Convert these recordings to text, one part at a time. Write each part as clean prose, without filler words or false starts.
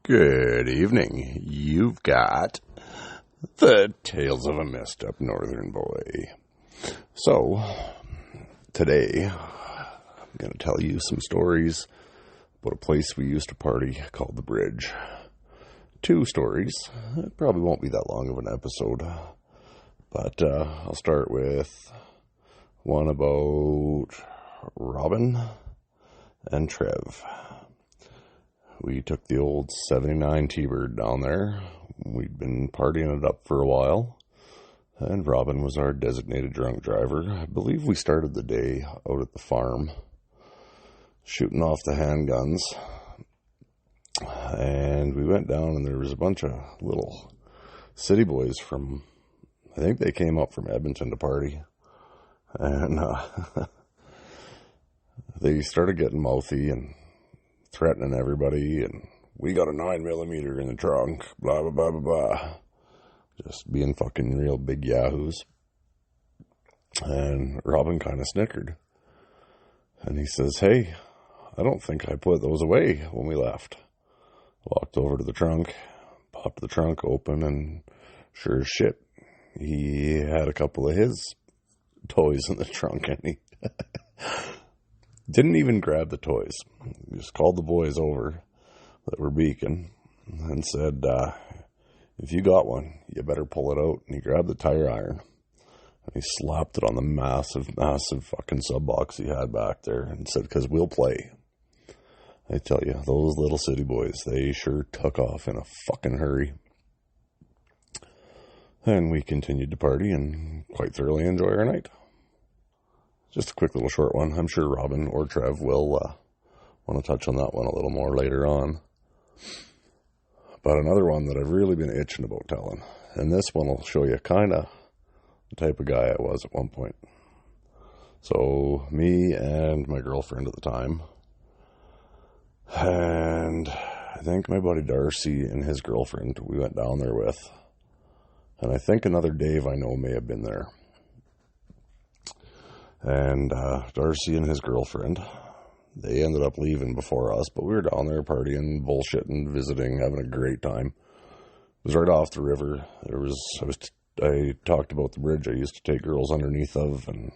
Good evening. You've got the Tales of a Messed Up Northern Boy. So, today, I'm going to tell you some stories about a place we used to party called The Bridge. 2 stories. It probably won't be that long of an episode. But I'll start with one about Robin and Trev. We took the old 79 T-Bird down there. We'd been partying it up for a while. And Robin was our designated drunk driver. I believe we started the day out at the farm, shooting off the handguns. And we went down and there was a bunch of little city boys from, I think they came up from Edmonton to party. And they started getting mouthy and threatening everybody, and we got a 9mm in the trunk, blah, blah, blah, blah, blah. Just being fucking real big yahoos. And Robin kind of snickered. And he says, "Hey, I don't think I put those away when we left." Walked over to the trunk, popped the trunk open, and sure as shit, he had a couple of his toys in the trunk, and he didn't even grab the toys. He just called the boys over that were beaking and said, "If you got one, you better pull it out." And he grabbed the tire iron and he slapped it on the massive fucking sub box he had back there and said, "'Cause we'll play." I tell you, those little city boys, they sure took off in a fucking hurry. And we continued to party and quite thoroughly enjoy our night. Just a quick little short one. I'm sure Robin or Trev will want to touch on that one a little more later on. But another one that I've really been itching about telling. And this one will show you kind of the type of guy I was at one point. So, me and my girlfriend at the time, and I think my buddy Darcy and his girlfriend, we went down there with. And I think another Dave I know may have been there. And Darcy and his girlfriend, they ended up leaving before us, but we were down there partying, bullshitting, visiting, having a great time. It was right off the river. I talked about the bridge I used to take girls underneath of, and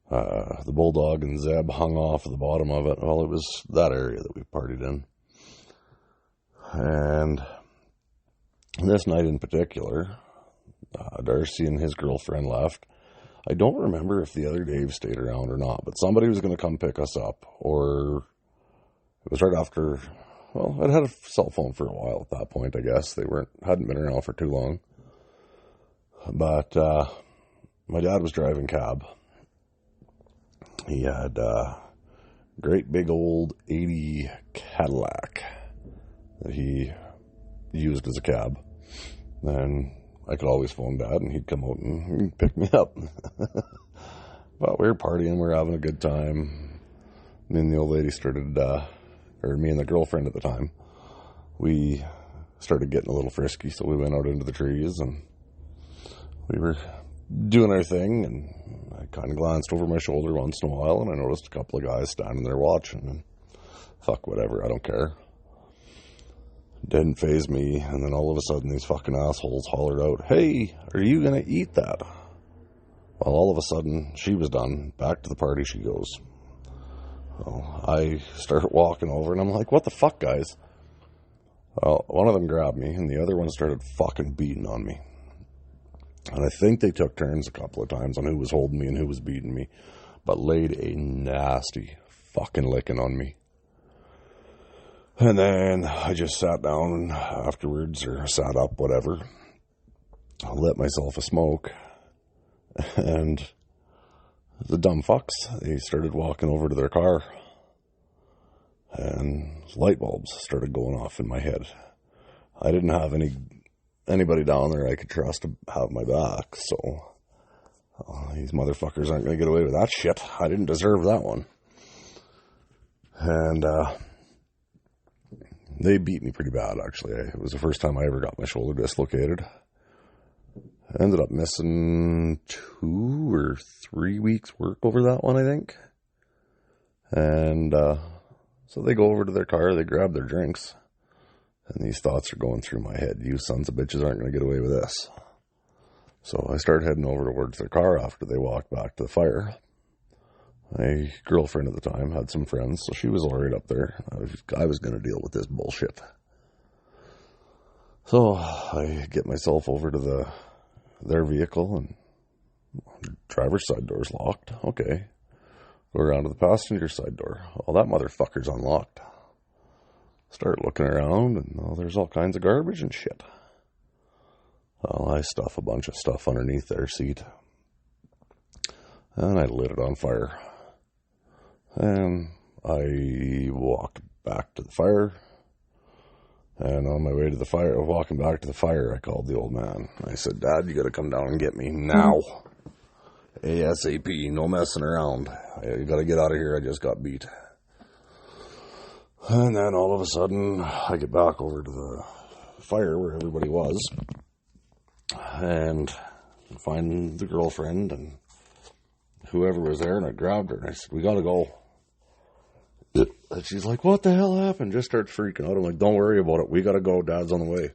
the Bulldog and Zeb hung off at the bottom of it. Well, it was that area that we partied in. And this night in particular, Darcy and his girlfriend left. I don't remember if the other Dave stayed around or not, but somebody was going to come pick us up, or it was right after, well, I'd had a cell phone for a while at that point, I guess. They hadn't been around for too long. But my dad was driving cab. He had a great big old 80 Cadillac that he used as a cab. And I could always phone Dad, and he'd come out and he'd pick me up. But we were partying, we were having a good time. Me and the old lady started, or me and the girlfriend at the time, we started getting a little frisky, so we went out into the trees, and we were doing our thing, and I kind of glanced over my shoulder once in a while, and I noticed a couple of guys standing there watching, and fuck whatever, I don't care. Didn't faze me, and then all of a sudden these fucking assholes hollered out, "Hey, are you gonna eat that?" Well, all of a sudden she was done. Back to the party she goes. Well, I started walking over, and I'm like, "What the fuck, guys?" Well, one of them grabbed me, and the other one started fucking beating on me. And I think they took turns a couple of times on who was holding me and who was beating me, but laid a nasty fucking licking on me. And then I just sat down afterwards, or sat up, whatever. I lit myself a smoke. And the dumb fucks, they started walking over to their car. And light bulbs started going off in my head. I didn't have anybody down there I could trust to have my back, so these motherfuckers aren't going to get away with that shit. I didn't deserve that one. And they beat me pretty bad, actually. It was the first time I ever got my shoulder dislocated. I ended up missing 2 or 3 weeks work over that one, I think. And so they go over to their car, they grab their drinks, And these thoughts are going through my head. You sons of bitches aren't going to get away with this. So I start heading over towards their car after they walked back to the fire. My girlfriend at the time had some friends, so she was all right up there. I was going to deal with this bullshit. So I get myself over to their vehicle, and the driver's side door's locked. Okay. Go around to the passenger side door. Oh, that motherfucker's unlocked. Start looking around, and there's all kinds of garbage and shit. Well, I stuff a bunch of stuff underneath their seat. And I lit it on fire. And I walked back to the fire. And on my way to the fire, walking back to the fire, I called the old man. I said, Dad, you got to come down and get me now. ASAP, no messing around. You got to get out of here. I just got beat. And then all of a sudden, I get back over to the fire where everybody was. And find the girlfriend and whoever was there. And I grabbed her and I said, we got to go. And she's like, what the hell happened? Just starts freaking out. I'm like, don't worry about it. We got to go. Dad's on the way.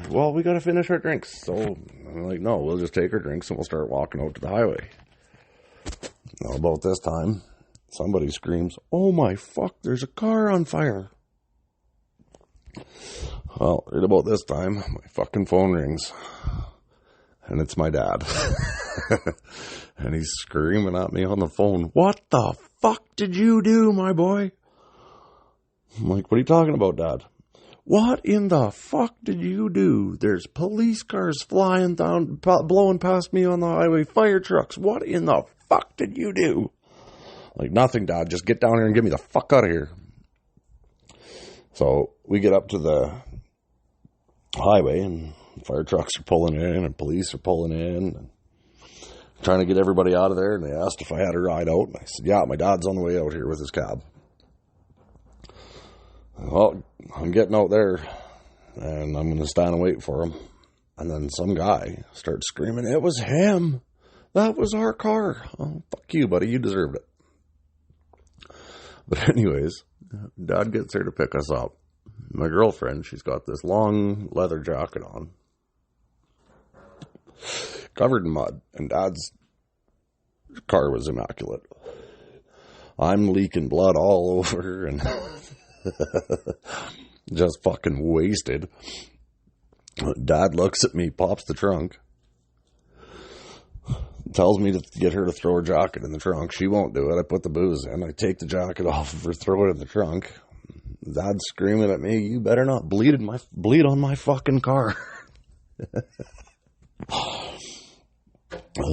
Well, we got to finish our drinks. So I'm like, no, we'll just take our drinks and we'll start walking out to the highway. Now, about this time, somebody screams, oh my fuck, there's a car on fire. Well, right about this time, my fucking phone rings. And it's my dad. And he's screaming at me on the phone, what the fuck did you do, my boy? I'm like, what are you talking about, Dad? What in the fuck did you do? There's police cars flying down, blowing past me on the highway, fire trucks. What in the fuck did you do? Like, nothing, Dad. Just get down here and get me the fuck out of here. So we get up to the highway, and fire trucks are pulling in, and police are pulling in, and trying to get everybody out of there. And they asked if I had a ride out, and I said, yeah, my dad's on the way out here with his cab. Well, I'm getting out there, and I'm going to stand and wait for him. And then some guy starts screaming, it was him. That was our car. Oh, fuck you, buddy. You deserved it. But anyways, Dad gets there to pick us up. My girlfriend, she's got this long leather jacket on, covered in mud, and Dad's car was immaculate. I'm leaking blood all over and just fucking wasted. Dad looks at me, pops the trunk, tells me to get her to throw her jacket in the trunk. She won't do it. I put the booze in. I take the jacket off of her, throw it in the trunk. Dad's screaming at me, you better not bleed on my fucking car.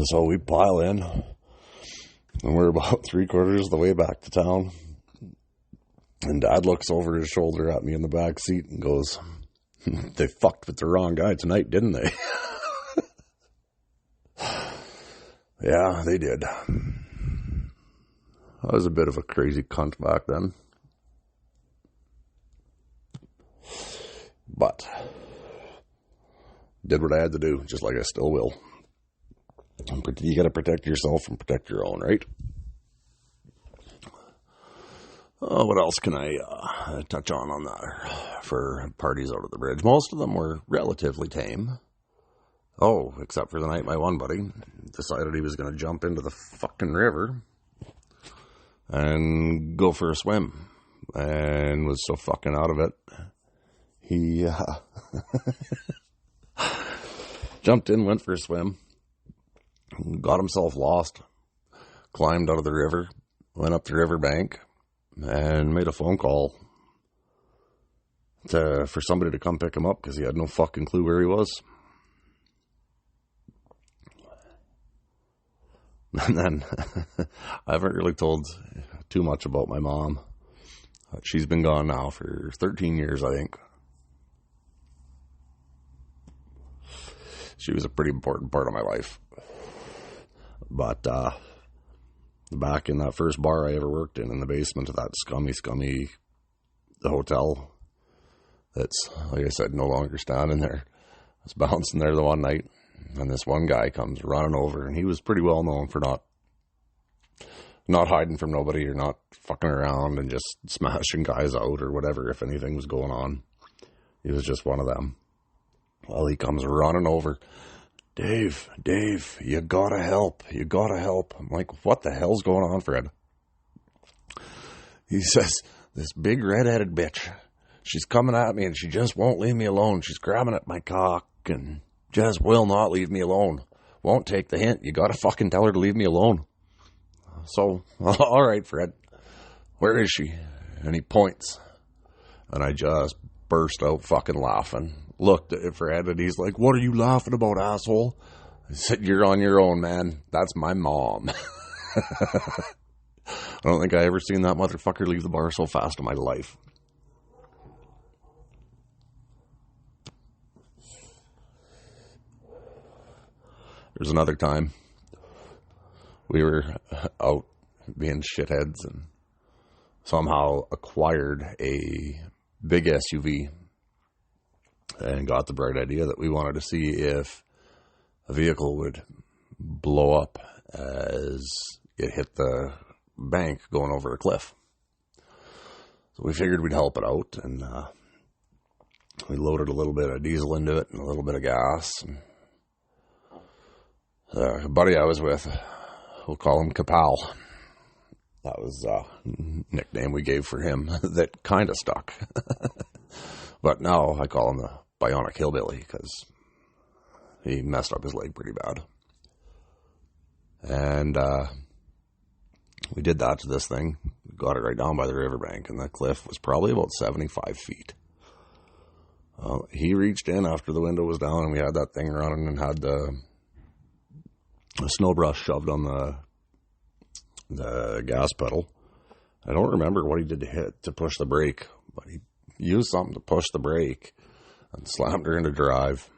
So we pile in, and we're about 3/4 of the way back to town. And Dad looks over his shoulder at me in the back seat and goes, they fucked with the wrong guy tonight, didn't they? Yeah, they did. I was a bit of a crazy cunt back then. But did what I had to do, just like I still will. You got to protect yourself and protect your own, right? Oh, what else can I touch on that for parties out of the bridge? Most of them were relatively tame. Oh, except for the night my one buddy decided he was going to jump into the fucking river and go for a swim, and was so fucking out of it. He jumped in, went for a swim, got himself lost, climbed out of the river, went up the riverbank, and made a phone call for somebody to come pick him up because he had no fucking clue where he was. And then I haven't really told too much about my mom. She's been gone now for 13 years, I think. She was a pretty important part of my life. But back in that first bar I ever worked in the basement of that scummy hotel that's, like I said, no longer standing there. I was bouncing there the one night, and this one guy comes running over, and he was pretty well known for not Not hiding from nobody or not fucking around and just smashing guys out or whatever if anything was going on. He was just one of them. Well, he comes running over. Dave, you gotta help. You gotta help. I'm like, what the hell's going on, Fred? He says, this big red-headed bitch, she's coming at me and she just won't leave me alone. She's grabbing at my cock and just will not leave me alone. Won't take the hint. You gotta fucking tell her to leave me alone. So, all right, Fred, where is she? And he points. And I just burst out fucking laughing. Looked at Fred and he's like, what are you laughing about, asshole? I said, you're on your own, man. That's my mom. I don't think I ever seen that motherfucker leave the bar so fast in my life. There's another time we were out being shitheads and somehow acquired a big SUV and got the bright idea that we wanted to see if a vehicle would blow up as it hit the bank going over a cliff. So we figured we'd help it out, and we loaded a little bit of diesel into it and a little bit of gas. And a buddy I was with, we'll call him Kapow. That was a nickname we gave for him that kind of stuck. But now I call him the Bionic Hillbilly because he messed up his leg pretty bad. And we did that to this thing. Got it right down by the riverbank, and the cliff was probably about 75 feet. He reached in after the window was down, and we had that thing running and had the snow brush shoved on the gas pedal. I don't remember what he did to push the brake, but he used something to push the brake and slammed her into drive.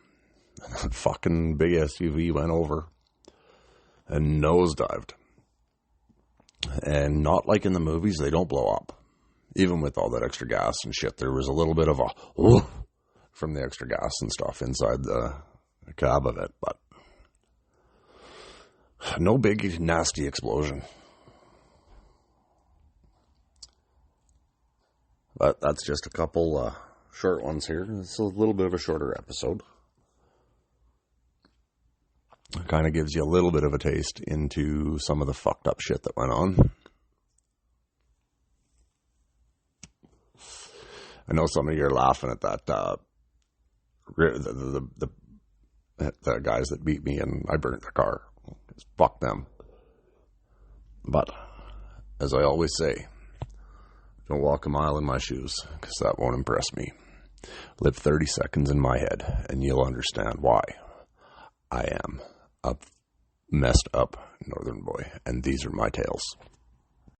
And that fucking big SUV went over and nosedived. And not like in the movies, they don't blow up. Even with all that extra gas and shit, there was a little bit of a whoosh from the extra gas and stuff inside the cab of it, but no big nasty explosion. But that's just a couple short ones here. It's a little bit of a shorter episode. It kind of gives you a little bit of a taste into some of the fucked up shit that went on. I know some of you are laughing at that. The guys that beat me and I burnt their car. Fuck them. But as I always say, don't walk a mile in my shoes, because that won't impress me. Live 30 seconds in my head, and you'll understand why I am a messed up northern boy, and these are my tales.